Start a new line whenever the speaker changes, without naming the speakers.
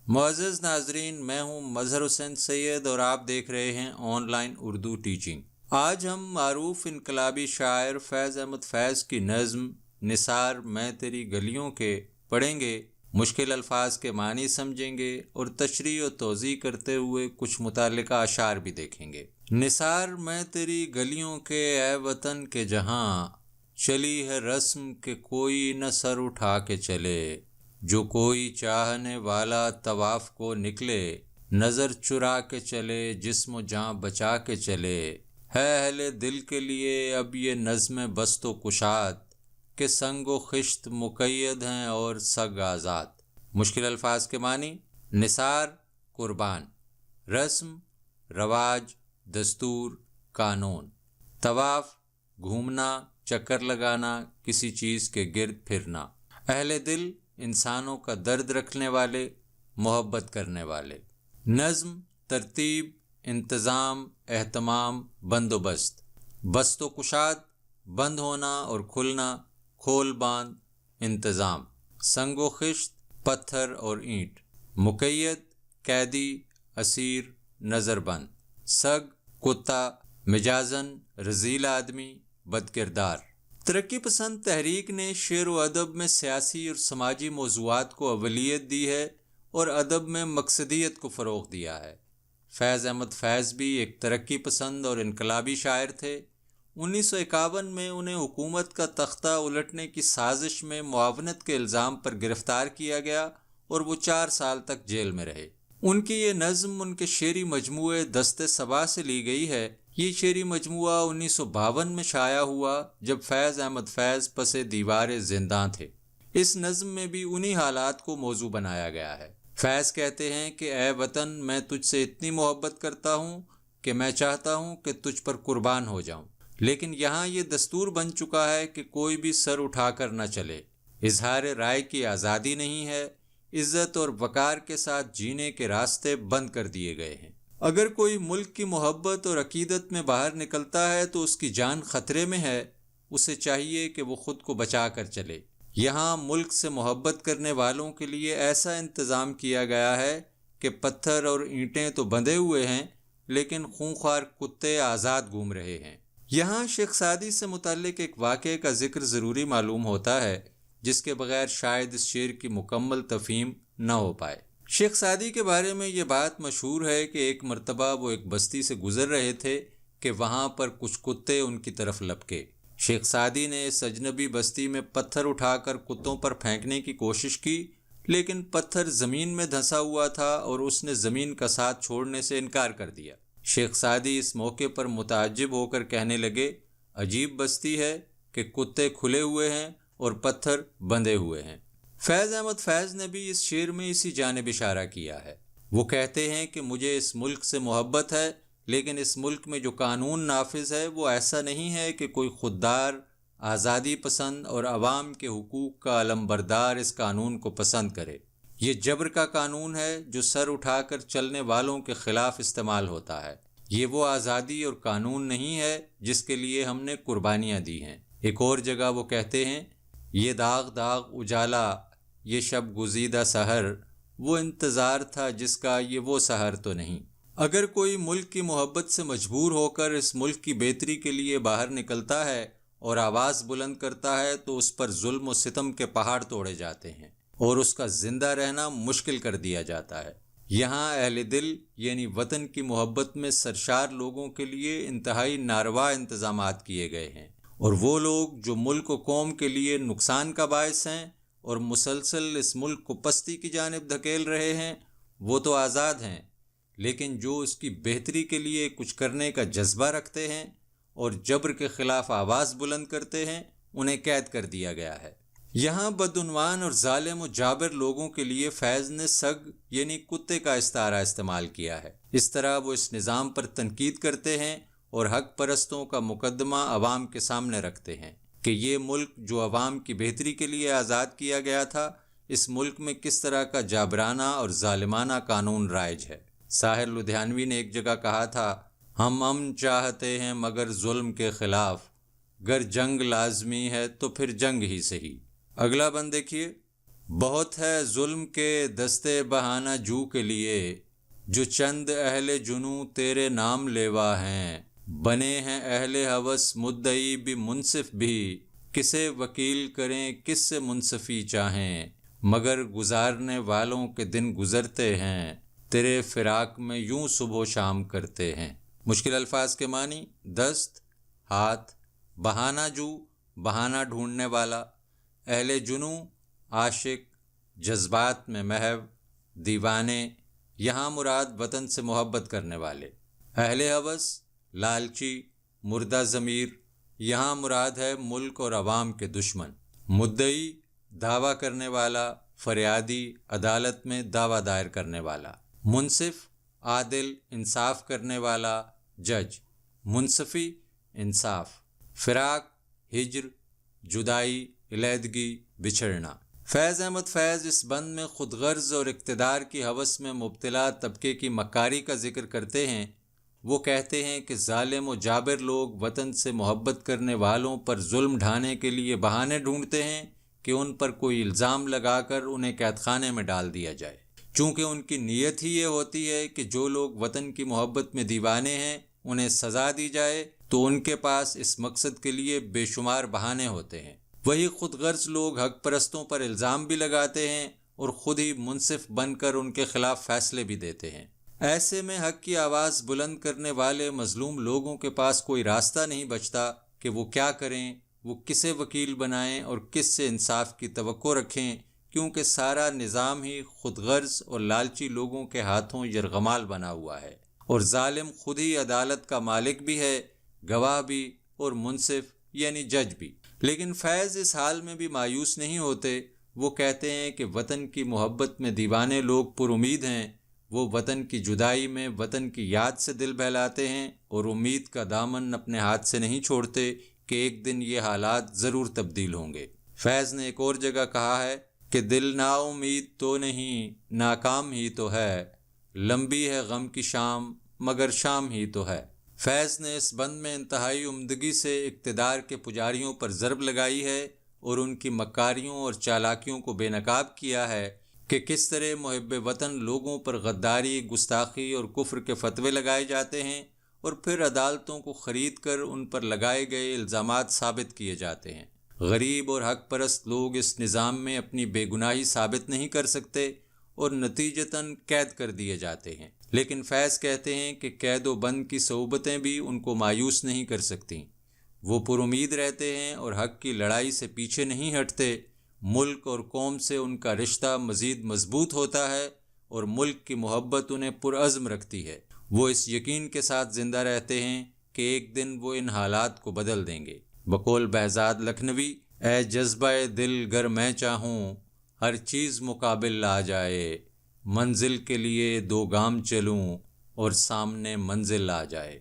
معزز ناظرین، میں ہوں مظہر حسین سید اور آپ دیکھ رہے ہیں آن لائن اردو ٹیچنگ۔ آج ہم معروف انقلابی شاعر فیض احمد فیض کی نظم نثار میں تیری گلیوں کے پڑھیں گے، مشکل الفاظ کے معنی سمجھیں گے اور تشریح و توضیح کرتے ہوئے کچھ متعلقہ اشعار بھی دیکھیں گے۔ نثار میں تیری گلیوں کے اے وطن کے جہاں، چلی ہے رسم کہ کوئی نہ سر اٹھا کے چلے، جو کوئی چاہنے والا طواف کو نکلے، نظر چرا کے چلے جسم و جاں بچا کے چلے۔ ہے اہل دل کے لیے اب یہ نظم بست و کشاد، کہ سنگ و خشت مقید ہیں اور سگ آزاد۔ مشکل الفاظ کے معنی: نثار قربان، رسم رواج دستور قانون، طواف گھومنا چکر لگانا کسی چیز کے گرد پھرنا، اہل دل انسانوں کا درد رکھنے والے، محبت کرنے والے۔ نظم ترتیب انتظام اہتمام بندوبست، بست و کشاد بند ہونا اور کھلنا، کھول باندھ انتظام، سنگ و خشت پتھر اور اینٹ، مقید قیدی اسیر نظر بند، سگ کتا مجازن رذیل آدمی بد کردار۔ ترقی پسند تحریک نے شعر و ادب میں سیاسی اور سماجی موضوعات کو اولیت دی ہے اور ادب میں مقصدیت کو فروغ دیا ہے۔ فیض احمد فیض بھی ایک ترقی پسند اور انقلابی شاعر تھے۔ 1951 میں انہیں حکومت کا تختہ الٹنے کی سازش میں معاونت کے الزام پر گرفتار کیا گیا اور وہ 4 سال تک جیل میں رہے۔ ان کی یہ نظم ان کے شعری مجموعے دست صبا سے لی گئی ہے۔ یہ شعری مجموعہ 1952 میں شائع ہوا جب فیض احمد فیض پس دیوار زنداں تھے۔ اس نظم میں بھی انہی حالات کو موضوع بنایا گیا ہے۔ فیض کہتے ہیں کہ اے وطن، میں تجھ سے اتنی محبت کرتا ہوں کہ میں چاہتا ہوں کہ تجھ پر قربان ہو جاؤں، لیکن یہاں یہ دستور بن چکا ہے کہ کوئی بھی سر اٹھا کر نہ چلے، اظہار رائے کی آزادی نہیں ہے، عزت اور وقار کے ساتھ جینے کے راستے بند کر دیے گئے ہیں۔ اگر کوئی ملک کی محبت اور عقیدت میں باہر نکلتا ہے تو اس کی جان خطرے میں ہے، اسے چاہیے کہ وہ خود کو بچا کر چلے۔ یہاں ملک سے محبت کرنے والوں کے لیے ایسا انتظام کیا گیا ہے کہ پتھر اور اینٹیں تو بندھے ہوئے ہیں، لیکن خونخوار کتے آزاد گھوم رہے ہیں۔ یہاں شیخ سعدی سے متعلق ایک واقعے کا ذکر ضروری معلوم ہوتا ہے، جس کے بغیر شاید اس شعر کی مکمل تفہیم نہ ہو پائے۔ شیخ سعدی کے بارے میں یہ بات مشہور ہے کہ ایک مرتبہ وہ ایک بستی سے گزر رہے تھے کہ وہاں پر کچھ کتے ان کی طرف لپکے۔ شیخ سعدی نے اس اجنبی بستی میں پتھر اٹھا کر کتوں پر پھینکنے کی کوشش کی، لیکن پتھر زمین میں دھنسا ہوا تھا اور اس نے زمین کا ساتھ چھوڑنے سے انکار کر دیا۔ شیخ سعدی اس موقع پر متعجب ہو کر کہنے لگے، عجیب بستی ہے کہ کتے کھلے ہوئے ہیں اور پتھر بندھے ہوئے ہیں۔ فیض احمد فیض نے بھی اس شعر میں اسی جانب اشارہ کیا ہے۔ وہ کہتے ہیں کہ مجھے اس ملک سے محبت ہے، لیکن اس ملک میں جو قانون نافذ ہے وہ ایسا نہیں ہے کہ کوئی خوددار، آزادی پسند اور عوام کے حقوق کا علمبردار اس قانون کو پسند کرے۔ یہ جبر کا قانون ہے جو سر اٹھا کر چلنے والوں کے خلاف استعمال ہوتا ہے۔ یہ وہ آزادی اور قانون نہیں ہے جس کے لیے ہم نے قربانیاں دی ہیں۔ ایک اور جگہ وہ کہتے ہیں، یہ داغ داغ اجالا، یہ شب گزیدہ سحر، وہ انتظار تھا جس کا یہ وہ سحر تو نہیں۔ اگر کوئی ملک کی محبت سے مجبور ہو کر اس ملک کی بہتری کے لیے باہر نکلتا ہے اور آواز بلند کرتا ہے تو اس پر ظلم و ستم کے پہاڑ توڑے جاتے ہیں اور اس کا زندہ رہنا مشکل کر دیا جاتا ہے۔ یہاں اہل دل یعنی وطن کی محبت میں سرشار لوگوں کے لیے انتہائی ناروا انتظامات کیے گئے ہیں، اور وہ لوگ جو ملک و قوم کے لیے نقصان کا باعث ہیں اور مسلسل اس ملک کو پستی کی جانب دھکیل رہے ہیں، وہ تو آزاد ہیں، لیکن جو اس کی بہتری کے لیے کچھ کرنے کا جذبہ رکھتے ہیں اور جبر کے خلاف آواز بلند کرتے ہیں، انہیں قید کر دیا گیا ہے۔ یہاں بدعنوان اور ظالم و جابر لوگوں کے لیے فیض نے سگ یعنی کتے کا استعارہ استعمال کیا ہے۔ اس طرح وہ اس نظام پر تنقید کرتے ہیں اور حق پرستوں کا مقدمہ عوام کے سامنے رکھتے ہیں کہ یہ ملک جو عوام کی بہتری کے لیے آزاد کیا گیا تھا، اس ملک میں کس طرح کا جابرانہ اور ظالمانہ قانون رائج ہے۔ ساحر لدھیانوی نے ایک جگہ کہا تھا، ہم امن چاہتے ہیں مگر ظلم کے خلاف، گر جنگ لازمی ہے تو پھر جنگ ہی صحیح۔ اگلا بند دیکھیے، بہت ہے ظلم کے دستے بہانہ جو کے لیے، جو چند اہل جنوں تیرے نام لیوا ہیں، بنے ہیں اہل ہوس مدعی بھی منصف بھی، کسے وکیل کریں کس سے منصفی چاہیں، مگر گزارنے والوں کے دن گزرتے ہیں، تیرے فراق میں یوں صبح و شام کرتے ہیں۔ مشکل الفاظ کے معنی: دست، ہاتھ، بہانہ جو، بہانہ ڈھونڈنے والا، اہل جنوں، عاشق، جذبات میں محو، دیوانے، یہاں مراد وطن سے محبت کرنے والے، اہل ہوس، لالچی، مردہ ضمیر، یہاں مراد ہے ملک اور عوام کے دشمن، مدعی، دعویٰ کرنے والا، فریادی، عدالت میں دعویٰ دائر کرنے والا، منصف، عادل، انصاف کرنے والا، جج، منصفی، انصاف، فراق، ہجر، جدائی، علیحدگی، بچھڑنا۔ فیض احمد فیض اس بند میں خود غرض اور اقتدار کی ہوس میں مبتلا طبقے کی مکاری کا ذکر کرتے ہیں۔ وہ کہتے ہیں کہ ظالم و جابر لوگ وطن سے محبت کرنے والوں پر ظلم ڈھانے کے لیے بہانے ڈھونڈتے ہیں کہ ان پر کوئی الزام لگا کر انہیں قید خانے میں ڈال دیا جائے۔ چونکہ ان کی نیت ہی یہ ہوتی ہے کہ جو لوگ وطن کی محبت میں دیوانے ہیں انہیں سزا دی جائے، تو ان کے پاس اس مقصد کے لیے بے شمار بہانے ہوتے ہیں۔ وہی خود غرض لوگ حق پرستوں پر الزام بھی لگاتے ہیں اور خود ہی منصف بن کر ان کے خلاف فیصلے بھی دیتے ہیں۔ ایسے میں حق کی آواز بلند کرنے والے مظلوم لوگوں کے پاس کوئی راستہ نہیں بچتا کہ وہ کیا کریں، وہ کسے وکیل بنائیں اور کس سے انصاف کی توقع رکھیں، کیونکہ سارا نظام ہی خود غرض اور لالچی لوگوں کے ہاتھوں یرغمال بنا ہوا ہے، اور ظالم خود ہی عدالت کا مالک بھی ہے، گواہ بھی اور منصف یعنی جج بھی۔ لیکن فیض اس حال میں بھی مایوس نہیں ہوتے۔ وہ کہتے ہیں کہ وطن کی محبت میں دیوانے لوگ پر امید ہیں، وہ وطن کی جدائی میں وطن کی یاد سے دل بہلاتے ہیں اور امید کا دامن اپنے ہاتھ سے نہیں چھوڑتے کہ ایک دن یہ حالات ضرور تبدیل ہوں گے۔ فیض نے ایک اور جگہ کہا ہے کہ دل نا امید تو نہیں، ناکام ہی تو ہے، لمبی ہے غم کی شام مگر شام ہی تو ہے۔ فیض نے اس بند میں انتہائی عمدگی سے اقتدار کے پجاریوں پر ضرب لگائی ہے اور ان کی مکاریوں اور چالاکیوں کو بے نقاب کیا ہے کہ کس طرح محب وطن لوگوں پر غداری، گستاخی اور کفر کے فتوے لگائے جاتے ہیں اور پھر عدالتوں کو خرید کر ان پر لگائے گئے الزامات ثابت کیے جاتے ہیں۔ غریب اور حق پرست لوگ اس نظام میں اپنی بے گناہی ثابت نہیں کر سکتے اور نتیجتاً قید کر دیے جاتے ہیں۔ لیکن فیض کہتے ہیں کہ قید و بند کی صعوبتیں بھی ان کو مایوس نہیں کر سکتیں۔ وہ پر امید رہتے ہیں اور حق کی لڑائی سے پیچھے نہیں ہٹتے۔ ملک اور قوم سے ان کا رشتہ مزید مضبوط ہوتا ہے اور ملک کی محبت انہیں پرعزم رکھتی ہے۔ وہ اس یقین کے ساتھ زندہ رہتے ہیں کہ ایک دن وہ ان حالات کو بدل دیں گے۔ بقول بہزاد لکھنوی: اے جذبہ دل گر میں چاہوں، ہر چیز مقابل آ جائے، منزل کے لیے 2 گام چلوں اور سامنے منزل آ جائے۔